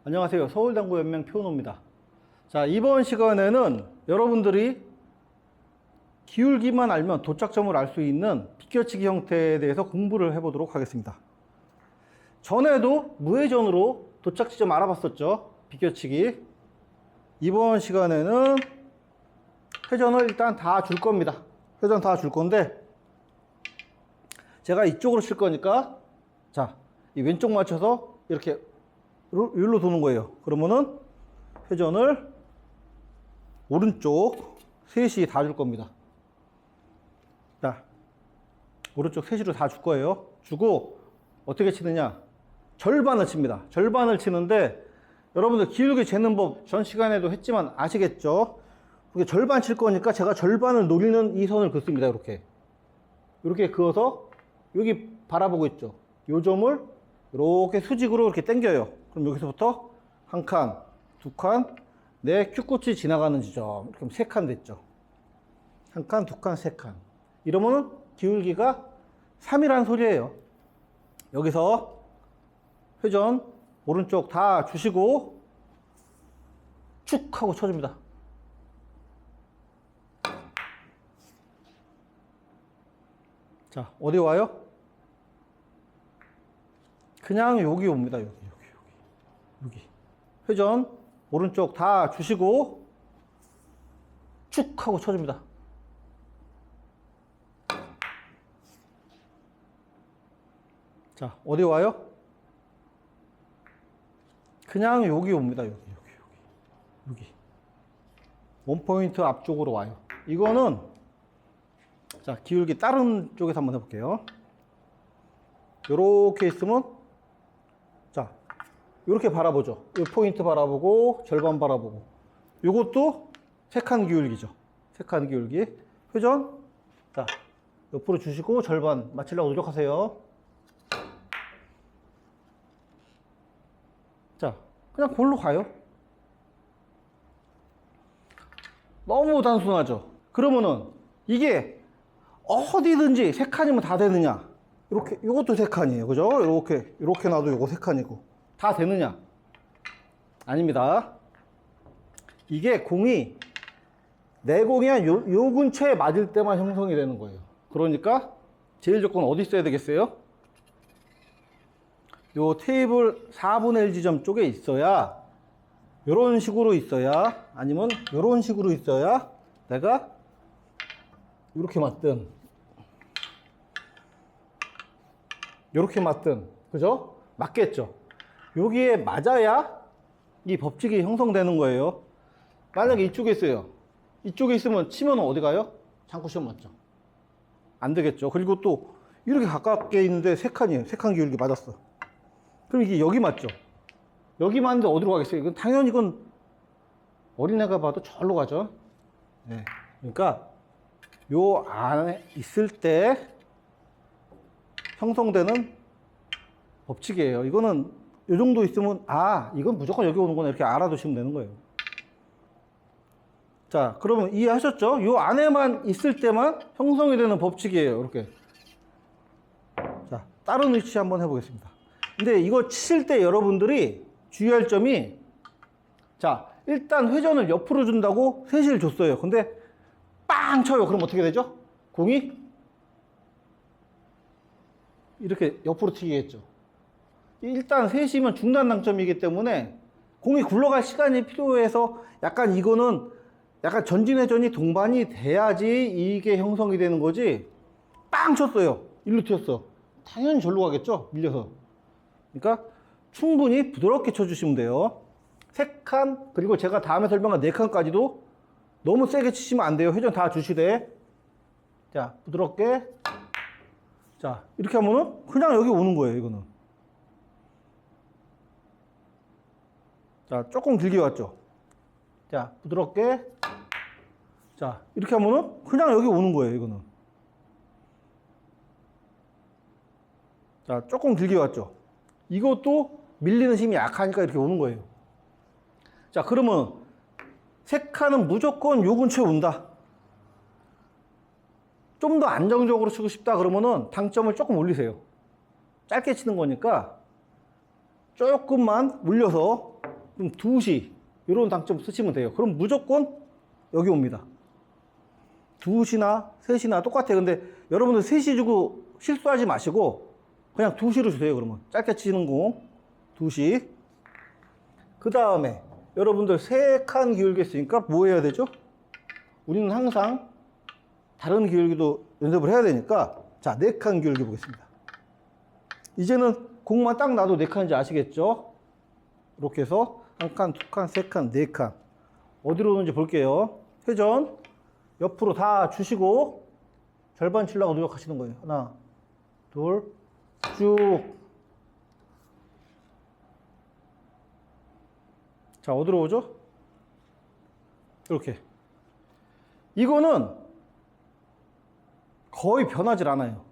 안녕하세요. 서울당구연맹 표노입니다. 자, 이번 시간에는 여러분들이 기울기만 알면 도착점을 알 수 있는 비껴치기 형태에 대해서 공부를 해보도록 하겠습니다. 전에도 무회전으로 도착 지점 알아봤었죠. 비껴치기. 이번 시간에는 회전을 일단 다 줄 겁니다. 회전 다 줄 건데 제가 이쪽으로 칠 거니까 자, 이 왼쪽 맞춰서 이렇게 여기로 도는 거예요. 그러면은 회전을 오른쪽 셋이 다 줄 겁니다. 자, 오른쪽 셋으로 다 줄 거예요. 주고 어떻게 치느냐? 절반을 칩니다. 절반을 치는데 여러분들 기울기 재는 법 전 시간에도 했지만 아시겠죠? 이게 절반 칠 거니까 제가 절반을 노리는 이 선을 긋습니다. 이렇게 그어서 여기 바라보고 있죠. 요 점을 이렇게 수직으로 이렇게 당겨요. 그럼 여기서부터 한 칸, 두 칸, 네 큐꽃이 지나가는 지점. 그럼 세 칸 됐죠. 한 칸, 두 칸, 세 칸. 이러면은 기울기가 3이라는 소리예요. 여기서 회전 오른쪽 다 주시고 축 하고 쳐줍니다. 자, 어디 와요? 그냥 여기 옵니다. 여기. 회전 오른쪽 다 주시고 축 하고 쳐줍니다. 자, 어디 와요? 그냥 여기 옵니다. 여기. 원포인트 앞쪽으로 와요. 이거는 자, 기울기 다른 쪽에서 한번 해볼게요. 요렇게 있으면 자, 요렇게 바라보죠. 요 포인트 바라보고 절반 바라보고 요것도 세 칸 기울기죠. 세 칸 기울기. 회전 자, 옆으로 주시고 절반 맞추려고 노력하세요. 자, 그냥 골로 가요. 너무 단순하죠. 그러면은 이게 어디든지 세 칸이면 다 되느냐? 이렇게 이것도 세 칸이에요, 그죠? 이렇게 놔도 요거 세 칸이고 다 되느냐? 아닙니다. 이게 공이 내 공이 한 요 근처에 맞을 때만 형성이 되는 거예요. 그러니까 제일 조건 어디 있어야 되겠어요? 요 테이블 4분의 1 지점 쪽에 있어야 요런 식으로 있어야 아니면 요런 식으로 있어야 내가 이렇게 맞든 요렇게 맞든 그죠? 맞겠죠? 여기에 맞아야 이 법칙이 형성되는 거예요. 만약에 이쪽에 있어요. 이쪽에 있으면 치면 어디 가요? 장쿠션 맞죠? 안 되겠죠. 그리고 또 이렇게 가깝게 있는데 세 칸이에요. 세 칸 기울기 맞았어. 그럼 이게 여기 맞죠? 여기 맞는데 어디로 가겠어요? 이건 당연히 이건 어린애가 봐도 저리로 가죠. 네. 그러니까 요 안에 있을 때 형성되는 법칙이에요. 이거는 요 정도 있으면 아, 이건 무조건 여기 오는 거네 이렇게 알아두시면 되는 거예요. 자, 그러면 이해하셨죠? 요 안에만 있을 때만 형성이 되는 법칙이에요. 이렇게. 자, 다른 위치 한번 해보겠습니다. 근데 이거 치실 때 여러분들이 주의할 점이 자, 일단 회전을 옆으로 준다고 셋을 줬어요. 근데 빵 쳐요. 그럼 어떻게 되죠? 공이 이렇게 옆으로 튀기겠죠. 일단 셋이면 중단 당점이기 때문에 공이 굴러갈 시간이 필요해서 약간 이거는 약간 전진 회전이 동반이 돼야지 이게 형성이 되는 거지. 빵 쳤어요. 일로 튀었어. 당연히 절로 가겠죠. 밀려서. 그러니까 충분히 부드럽게 쳐주시면 돼요. 3칸 그리고 제가 다음에 설명한 4칸까지도 너무 세게 치시면 안 돼요. 회전 다 주시되 자, 부드럽게 자, 이렇게 하면은 그냥 여기 오는 거예요. 이거는 자, 조금 길게 왔죠. 자, 부드럽게 자, 이렇게 하면은 그냥 여기 오는 거예요. 이거는 자, 조금 길게 왔죠. 이것도 밀리는 힘이 약하니까 이렇게 오는 거예요. 자, 그러면 세 칸은 무조건 요 근처에 온다. 좀 더 안정적으로 치고 싶다 그러면은 당점을 조금 올리세요. 짧게 치는 거니까 조금만 올려서 그럼 2시 이런 당점 쓰시면 돼요. 그럼 무조건 여기 옵니다. 2시나 3시나 똑같아요. 근데 여러분들 3시 주고 실수하지 마시고 그냥 2시로 주세요. 그러면 짧게 치는 공 2시. 그 다음에 여러분들 3칸 기울기였으니까 뭐 해야 되죠? 우리는 항상 다른 기울기도 연습을 해야 되니까 자, 4칸 기울기 보겠습니다. 이제는 공만 딱 놔도 4칸인지 아시겠죠? 이렇게 해서 1칸, 2칸, 3칸, 4칸 어디로 오는지 볼게요. 회전 옆으로 다 주시고 절반 치려고 노력하시는 거예요. 하나, 둘, 쭉. 자, 어디로 오죠? 이렇게. 이거는 거의 변하질 않아요.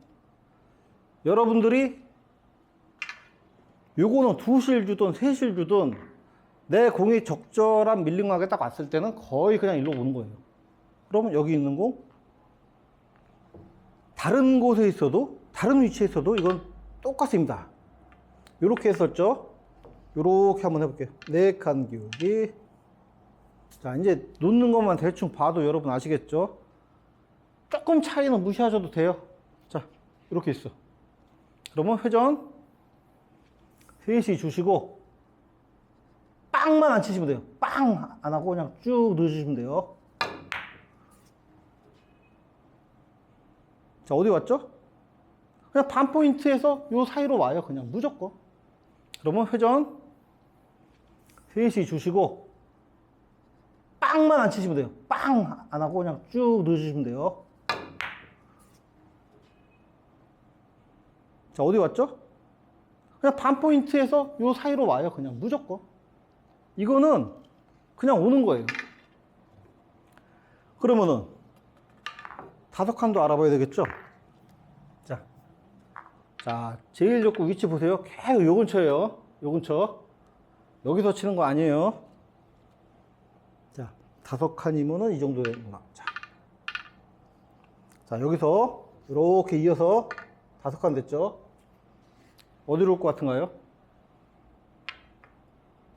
여러분들이 요거는 2실 주든 3실 주든 내 공이 적절한 밀림각에 딱 왔을 때는 거의 그냥 일로 오는 거예요. 그러면 여기 있는 공 다른 곳에 있어도 다른 위치에 있어도 이건 똑같습니다. 요렇게 했었죠. 요렇게 한번 해볼게요. 4칸 기울기. 자, 이제 놓는 것만 대충 봐도 여러분 아시겠죠? 조금 차이는 무시하셔도 돼요. 자, 이렇게 있어. 그러면 회전 3시 주시고 빵만 안 치시면 돼요. 빵 안 하고 그냥 쭉 넣어주시면 돼요. 자, 어디 왔죠? 그냥 반 포인트에서 요 사이로 와요. 그냥 무조건. 그러면 회전 3시 주시고 빵만 안 치시면 돼요. 빵 안 하고 그냥 쭉 넣어주시면 돼요. 자, 어디 왔죠? 그냥 반 포인트에서 요 사이로 와요. 그냥 무조건. 이거는 그냥 오는 거예요. 그러면은 5칸도 알아봐야 되겠죠? 자, 제일 좋고 위치 보세요. 계속 요 근처예요. 요 근처. 여기서 치는 거 아니에요. 자, 5칸이면은 이 정도 되는구나. 자, 여기서 이렇게 이어서 5칸 됐죠? 어디로 올 것 같은가요?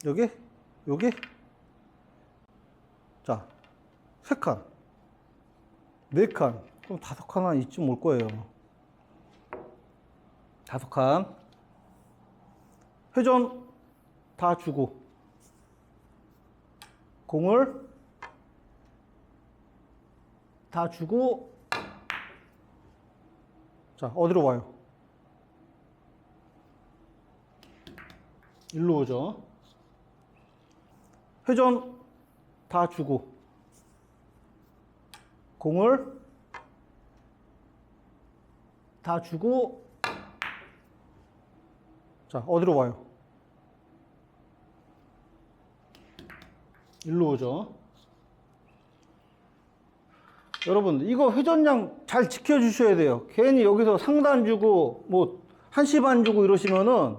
여기? 여기? 자, 3칸. 4칸. 그럼 5칸 한 이쯤 올 거예요. 5칸. 회전 다 주고 공을 다 주고 자, 어디로 와요? 일로 오죠. 회전 다 주고 공을 다 주고 자, 어디로 와요? 일로 오죠. 여러분, 이거 회전량 잘 지켜주셔야 돼요. 괜히 여기서 상단 주고 뭐 1시 반 주고 이러시면은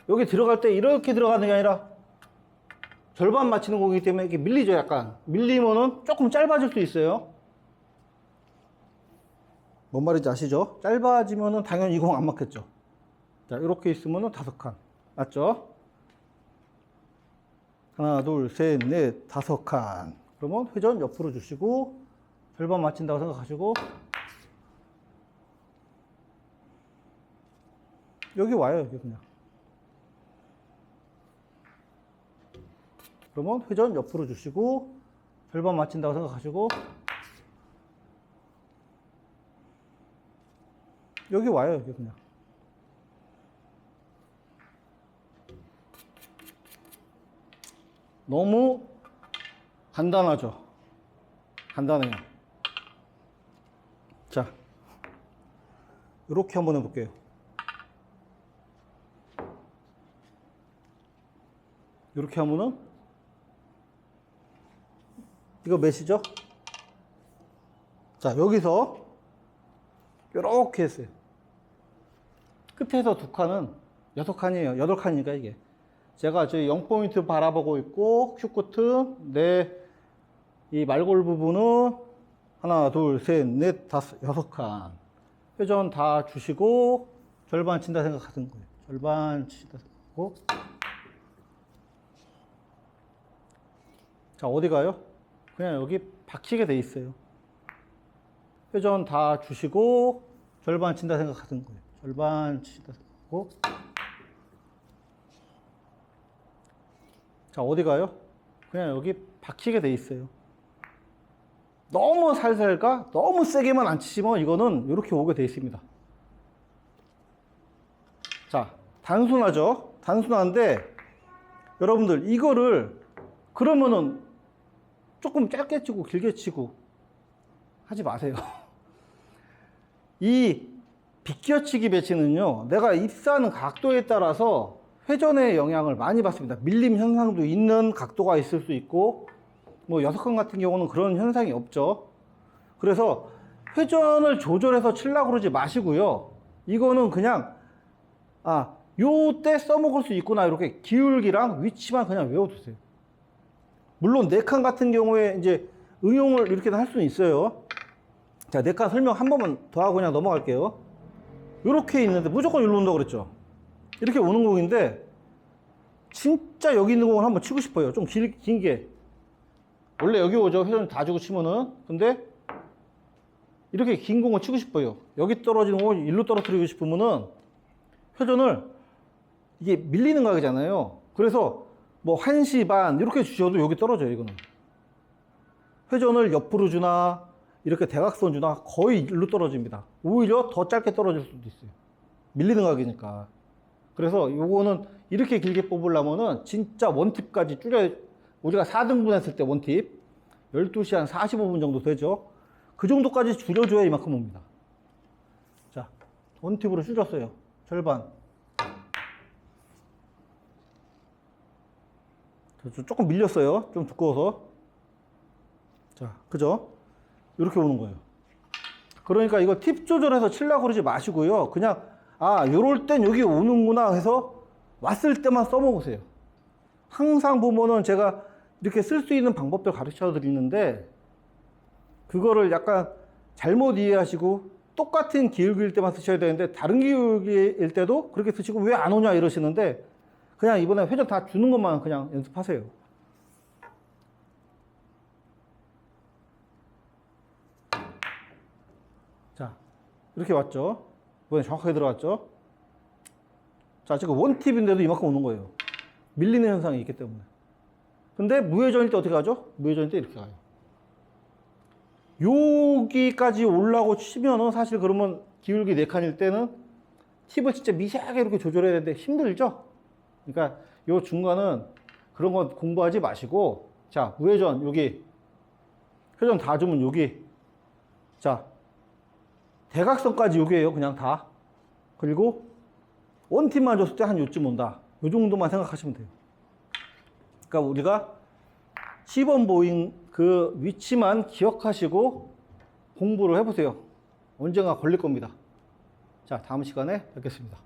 여기 들어갈 때 이렇게 들어가는 게 아니라 절반 맞히는 공이기 때문에 이렇게 밀리죠. 약간 밀리면은 조금 짧아질 수 있어요. 뭔 말인지 아시죠? 짧아지면은 당연히 이 공 안 맞겠죠. 자, 이렇게 있으면은 5칸 맞죠? 하나, 둘, 셋, 넷, 5칸. 그러면 회전 옆으로 주시고 절반 맞힌다고 생각하시고 여기 와요. 여기 그냥. 그러면 회전 옆으로 주시고 절반 맞힌다고 생각하시고 여기 와요. 여기 그냥. 너무 간단하죠? 간단해요. 자, 이렇게 한번 해볼게요. 이렇게 하면은 이거 몇이죠? 자, 여기서 이렇게 했어요. 끝에서 2칸은 6칸이에요. 8칸이니까 이게. 제가 저희 0포인트 바라보고 있고 큐코트 이 말골 부분은 하나, 둘, 셋, 넷, 6칸. 회전 다 주시고 절반 친다 생각하는 거예요. 절반 친다 생각하고 자, 어디 가요? 그냥 여기 박히게 돼 있어요. 회전 다 주시고 절반 친다 생각하는 거예요. 절반 친다 생각하고. 자, 어디 가요? 그냥 여기 박히게 돼 있어요. 너무 살살 가? 너무 세게만 안 치시면 이거는 이렇게 오게 돼 있습니다. 자, 단순하죠? 단순한데 여러분들 이거를 그러면은 조금 짧게 치고 길게 치고 하지 마세요. 이 비껴치기 배치는요, 내가 입사하는 각도에 따라서 회전의 영향을 많이 받습니다. 밀림 현상도 있는 각도가 있을 수 있고, 뭐 여석항 같은 경우는 그런 현상이 없죠. 그래서 회전을 조절해서 치려고 그러지 마시고요. 이거는 그냥 요때 써먹을 수 있구나, 이렇게 기울기랑 위치만 그냥 외워두세요. 물론 네칸 같은 경우에 이제 응용을 이렇게 할 수는 있어요. 자, 네칸 설명 한 번만 더 하고 그냥 넘어갈게요. 이렇게 있는데 무조건 일로 온다고 그랬죠. 이렇게 오는 공인데 진짜 여기 있는 공을 한번 치고 싶어요. 좀 긴게. 원래 여기 오죠. 회전 다 주고 치면은. 근데 이렇게 긴 공을 치고 싶어요. 여기 떨어지는 공을 일로 떨어뜨리고 싶으면은 회전을 이게 밀리는 각이잖아요. 그래서 뭐 1시 반 이렇게 주셔도 여기 떨어져요. 이거는 회전을 옆으로 주나 이렇게 대각선 주나 거의 일로 떨어집니다. 오히려 더 짧게 떨어질 수도 있어요. 밀리는 각이니까. 그래서 요거는 이렇게 길게 뽑으려면은 진짜 원팁까지 줄여. 우리가 4등분 했을 때 원팁 12시 한 45분 정도 되죠. 그 정도까지 줄여줘야 이만큼 옵니다. 자, 원팁으로 줄였어요. 절반. 조금 밀렸어요. 좀 두꺼워서. 자, 그죠? 이렇게 오는 거예요. 그러니까 이거 팁 조절해서 치려고 그러지 마시고요. 그냥 요럴 땐 여기 오는구나 해서 왔을 때만 써먹으세요. 항상 보면은 제가 이렇게 쓸 수 있는 방법들 가르쳐 드리는데 그거를 약간 잘못 이해하시고 똑같은 기울기일 때만 쓰셔야 되는데 다른 기울기일 때도 그렇게 쓰시고 왜 안 오냐 이러시는데 그냥 이번에 회전 다 주는 것만 그냥 연습하세요. 자, 이렇게 왔죠. 이번에 정확하게 들어갔죠. 자, 지금 원팁인데도 이만큼 오는 거예요. 밀리는 현상이 있기 때문에. 근데 무회전일 때 어떻게 가죠? 무회전일 때 이렇게 가요. 여기까지 올라고 치면은 사실 그러면 기울기 4칸일 때는 팁을 진짜 미세하게 이렇게 조절해야 되는데 힘들죠? 그러니까 요 중간은 그런 거 공부하지 마시고, 자, 우회전 여기 회전 다 주면 여기, 자, 대각선까지 여기에요. 그냥 다. 그리고 원팁만 줬을 때 한 요쯤 온다. 요 정도만 생각하시면 돼요. 그러니까 우리가 10번 보인 그 위치만 기억하시고 공부를 해보세요. 언젠가 걸릴 겁니다. 자, 다음 시간에 뵙겠습니다.